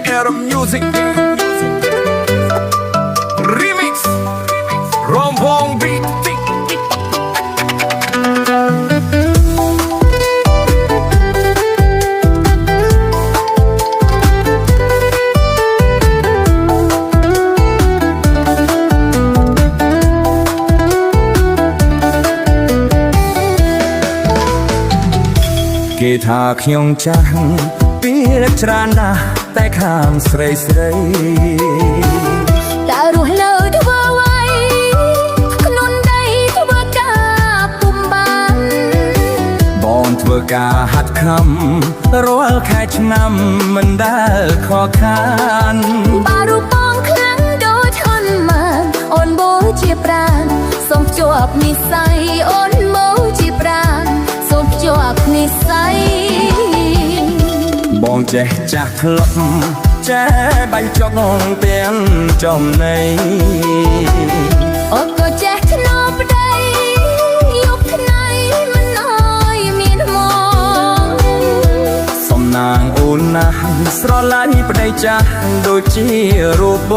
Arab Music Remix รวมวงบีทគេថាខ្ញុំចាស់ពីរច្រើនណាស់តែខាងស្រីស្រីតែរស់នៅធ្វើអ្វីក្នុងដីធ្វើការពុំបានបងធ្វើការហាត់ខំរាល់ខែឆ្នាំមិនដែលខកខានបារូបបងខ្លាំងដូចអន់ម៉ានអូនបូជាប្រាណសូមជាប់និស្ស័យអូនបូជាប្រាណសូមជាប់និស្ស័យបងចេះចាស់ធ្លាប់ចេះបាញ់ចុកទាំងចំណៃអូនក៏ចេះធ្នប់ប្តីយប់ថ្ងៃមិនអើយមានមកសំណាងអូនណាស់ស្រឡាញ់ប្តីចាស់ដូចជារូបប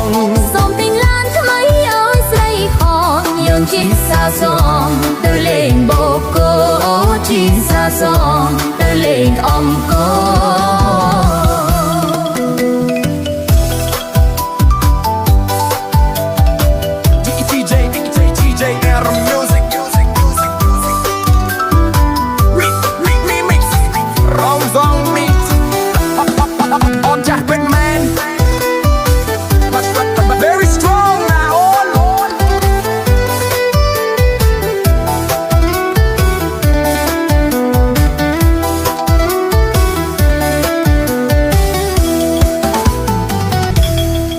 ងសូមទិញឡានថ្មីឲ្យស្រីផងយើងជិះសាសំទៅលេងបូកូជិះសាសំទៅលេងអង្គរ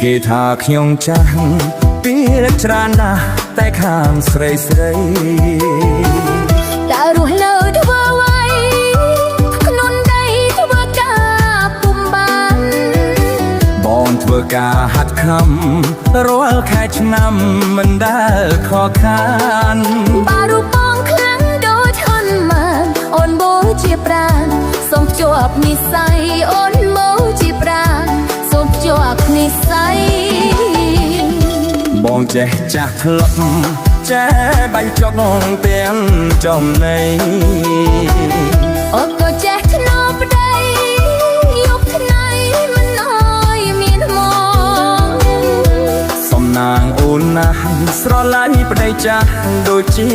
គេថាខ្ញុំចាស់ពីរច្រើនណាស់តែខាងស្រីស្រីតែរស់នៅធ្វើអ្វីក្នុងដីធ្វើការពុំបានបងធ្វើការហាត់ខំរាល់ខែឆ្នាំមិនដែលខកខានបារូបបងខ្លាំងដូចអន់ម៉ានអូនបូជាប្រាណសូមជាប់និស្ស័យអូនបូជាប្រាណសូមជាប់និស្ស័យបងចេះចាស់ធ្លាប់ចេះបាញ់ចុកទាំងចំណៃអូនក៏ចេះធ្នប់ប្តីយប់ថ្ងៃមិនអើយមានមកសំណាងអូនណាស់ស្រឡាញ់ប្តីចាស់ដូចជា